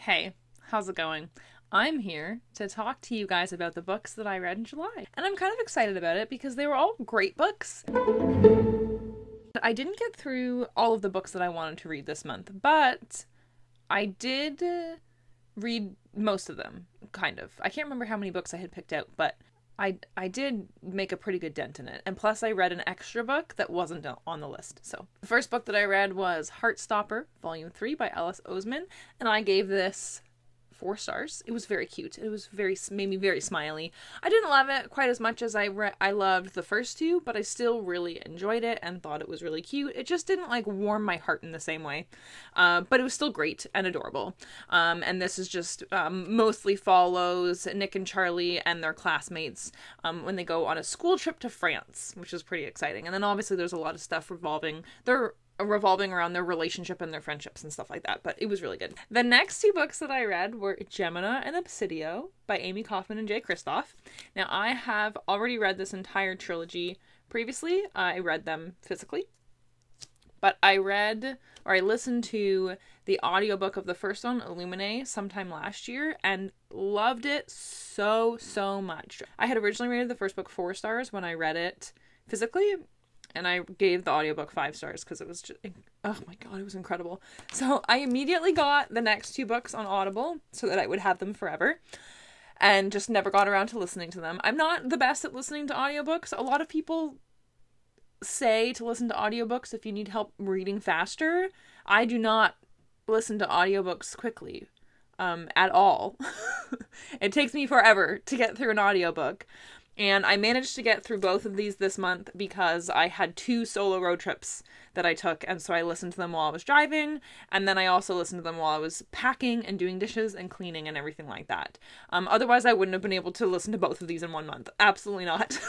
Hey, how's it going? I'm here to talk to you guys about the books that I read in July. And I'm kind of excited about it because they were all great books. I didn't get through all of the books that I wanted to read this month, but I did read most of them, kind of. I can't remember how many books I had picked out, but I did make a pretty good dent in it. And plus I read an extra book that wasn't on the list. So the first book that I read was Heartstopper, Volume 3 by Alice Oseman, and I gave this 4 stars. It was very cute. It was made me very smiley. I didn't love it quite as much as I loved the first two, but I still really enjoyed it and thought it was really cute. It just didn't warm my heart in the same way. But it was still great and adorable. And this is just mostly follows Nick and Charlie and their classmates when they go on a school trip to France, which is pretty exciting. And then obviously there's a lot of stuff revolving around their relationship and their friendships and stuff like that, but it was really good. The next 2 books that I read were Gemina and Obsidio by Amy Kaufman and Jay Kristoff. Now, I have already read this entire trilogy previously. I read them physically, but I listened to the audiobook of the first one, Illuminae, sometime last year, and loved it so much. I had originally rated the first book 4 stars when I read it physically, and I gave the audiobook 5 stars because it was just, oh my god, it was incredible. So I immediately got the next 2 books on Audible so that I would have them forever, and just never got around to listening to them. I'm not the best at listening to audiobooks. A lot of people say to listen to audiobooks if you need help reading faster. I do not listen to audiobooks quickly at all. It takes me forever to get through an audiobook. And I managed to get through both of these this month because I had 2 solo road trips that I took. And so I listened to them while I was driving. And then I also listened to them while I was packing and doing dishes and cleaning and everything like that. Otherwise, I wouldn't have been able to listen to both of these in 1 month. Absolutely not.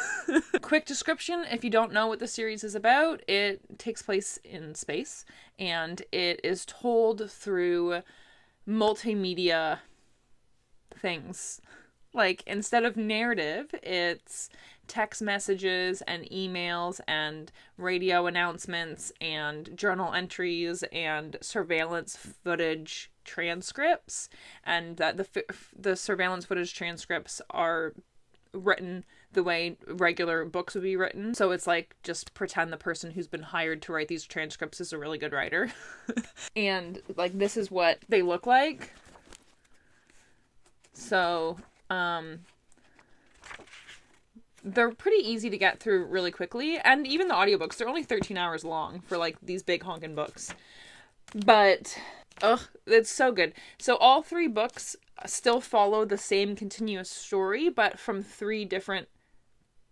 Quick description. If you don't know what the series is about, it takes place in space. And it is told through multimedia things. Instead of narrative, it's text messages and emails and radio announcements and journal entries and surveillance footage transcripts, and that the surveillance footage transcripts are written the way regular books would be written. So it's just pretend the person who's been hired to write these transcripts is a really good writer. And this is what they look like. So they're pretty easy to get through really quickly, and even the audiobooks, they're only 13 hours long for these big honkin' books, but it's so good. So all 3 books still follow the same continuous story, but from 3 different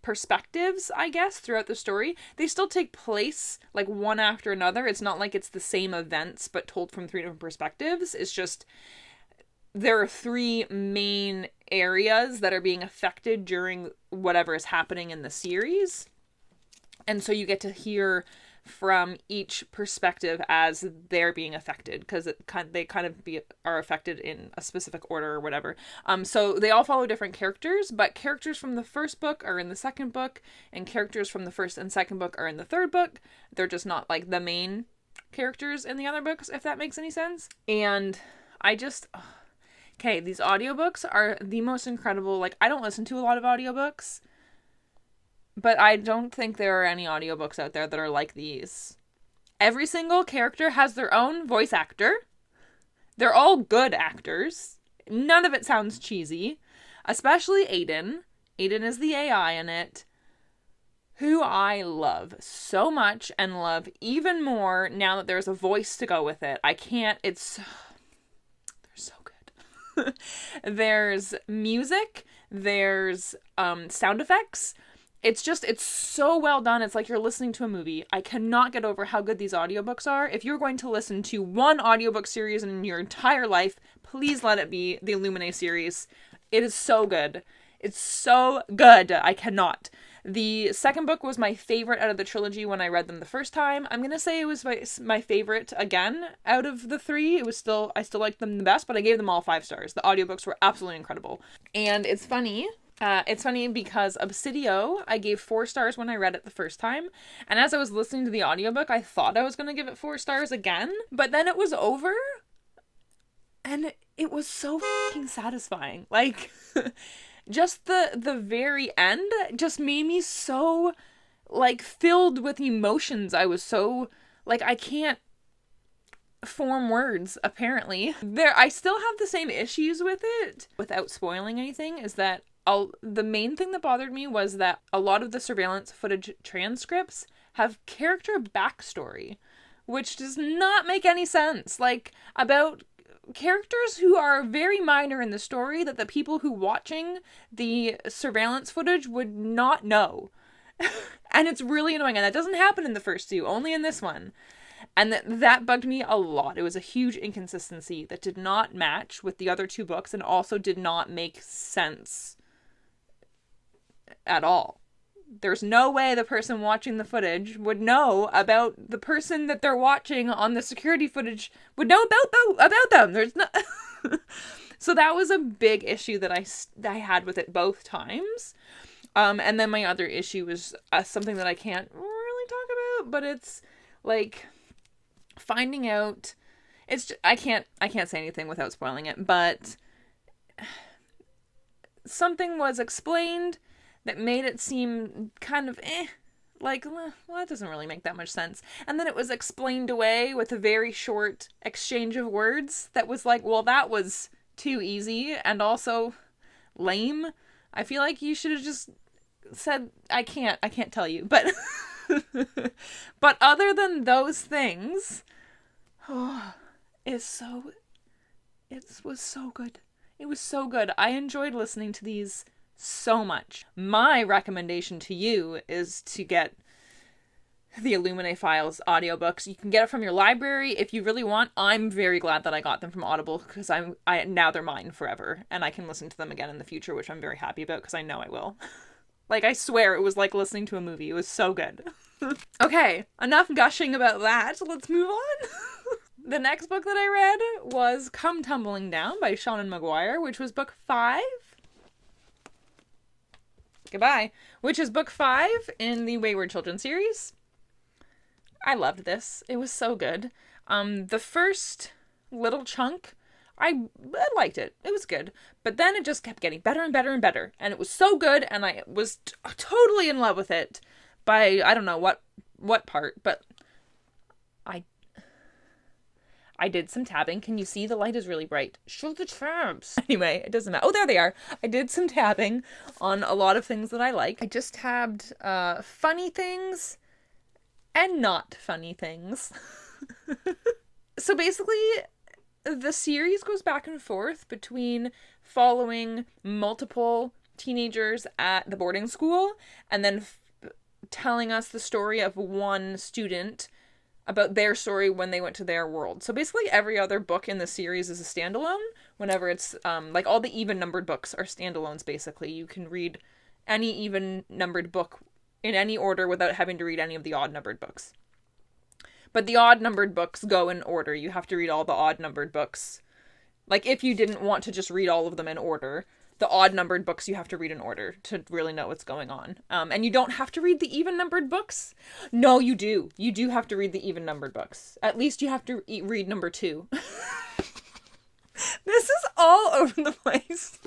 perspectives, I guess, throughout the story. They still take place one after another. It's not like it's the same events but told from 3 different perspectives. It's just there are 3 main areas that are being affected during whatever is happening in the series. And so you get to hear from each perspective as they're being affected, because they are affected in a specific order or whatever. So they all follow different characters, but characters from the first book are in the second book, and characters from the first and second book are in the third book. They're just not the main characters in the other books, if that makes any sense. And okay, these audiobooks are the most incredible. I don't listen to a lot of audiobooks, but I don't think there are any audiobooks out there that are like these. Every single character has their own voice actor. They're all good actors. None of it sounds cheesy, especially Aiden. Aiden is the AI in it, who I love so much and love even more now that there's a voice to go with it. They're so good. There's music, there's sound effects. It's so well done. It's like you're listening to a movie. I cannot get over how good these audiobooks are. If you're going to listen to one audiobook series in your entire life, please let it be the Illuminae series. It is so good. It's so good. I cannot. The second book was my favorite out of the trilogy when I read them the first time. I'm going to say it was my favorite again out of the 3. I still liked them the best, but I gave them all 5 stars. The audiobooks were absolutely incredible. And it's funny because Obsidio, I gave 4 stars when I read it the first time. And as I was listening to the audiobook, I thought I was going to give it 4 stars again, but then it was over. And it was so fucking satisfying. Like, just the very end just made me so, like, filled with emotions. I was so, like, I can't form words, apparently. I still have the same issues with it, without spoiling anything, is that the main thing that bothered me was that a lot of the surveillance footage transcripts have character backstory, which does not make any sense. Like, about characters who are very minor in the story that the people who watching the surveillance footage would not know. And it's really annoying, and that doesn't happen in the first two, only in this one. And that bugged me a lot. It was a huge inconsistency that did not match with the other two books and also did not make sense at all. There's no way the person watching the footage would know about the person that they're watching on the security footage would know about them. There's no... So that was a big issue that I had with it both times. And then my other issue was something that I can't really talk about, but it's like finding out. I can't say anything without spoiling it, but something was explained that made it seem kind of like, well, that doesn't really make that much sense. And then it was explained away with a very short exchange of words that was like, well, that was too easy and also lame. I feel like you should have just said, I can't tell you. But but other than those things, it was so good. It was so good. I enjoyed listening to these so much. My recommendation to you is to get the Illuminae Files audiobooks. You can get it from your library if you really want. I'm very glad that I got them from Audible because now they're mine forever and I can listen to them again in the future, which I'm very happy about because I know I will. Like, I swear it was like listening to a movie. It was so good. Okay, enough gushing about that. Let's move on. The next book that I read was Come Tumbling Down by Seanan McGuire, which was book 5. Goodbye. Which is book 5 in the Wayward Children series. I loved this. It was so good. The first little chunk, I liked it. It was good. But then it just kept getting better and better and better. And it was so good, and I was totally in love with it by, I don't know what part, but I did some tabbing. Can you see? The light is really bright. Show the tabs. Anyway, it doesn't matter. Oh, there they are. I did some tabbing on a lot of things that I like. I just tabbed funny things and not funny things. So basically, the series goes back and forth between following multiple teenagers at the boarding school and then telling us the story of one student about their story when they went to their world. So basically every other book in the series is a standalone. Whenever it's, like all the even-numbered books are standalones, basically. You can read any even-numbered book in any order without having to read any of the odd-numbered books. But the odd-numbered books go in order. You have to read all the odd-numbered books. Like, if you didn't want to just read all of them in order, the odd-numbered books you have to read in order to really know what's going on. And you don't have to read the even-numbered books. No, you do. You do have to read the even-numbered books. At least you have to read number 2. This is all over the place.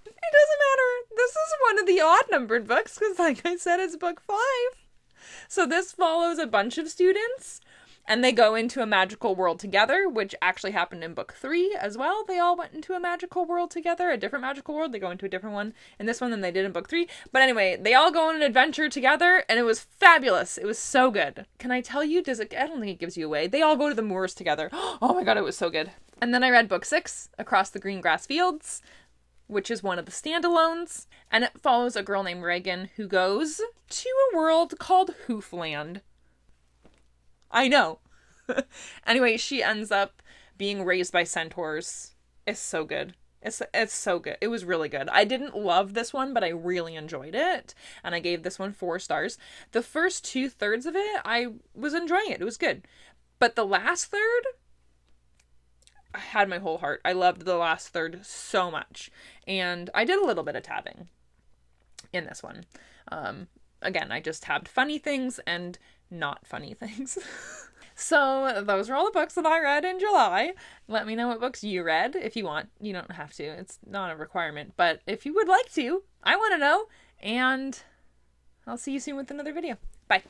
It doesn't matter. This is one of the odd-numbered books, because like I said, it's book 5. So this follows a bunch of students, and they go into a magical world together, which actually happened in book 3 as well. They all went into a magical world together, a different magical world. They go into a different one in this one than they did in book 3. But anyway, they all go on an adventure together, and it was fabulous. It was so good. Can I tell you? I don't think it gives you away. They all go to the moors together. Oh my god, it was so good. And then I read book 6, Across the Green Grass Fields, which is one of the standalones. And it follows a girl named Reagan who goes to a world called Hoofland. I know. Anyway, she ends up being raised by centaurs. It's so good. It's so good. It was really good. I didn't love this one, but I really enjoyed it. And I gave this one 4 stars. The first 2/3 of it, I was enjoying it. It was good. But the last third, I had my whole heart. I loved the last third so much. And I did a little bit of tabbing in this one. Again, I just tabbed funny things and not funny things. So those are all the books that I read in July. Let me know what books you read if you want. You don't have to. It's not a requirement. But if you would like to, I want to know. And I'll see you soon with another video. Bye.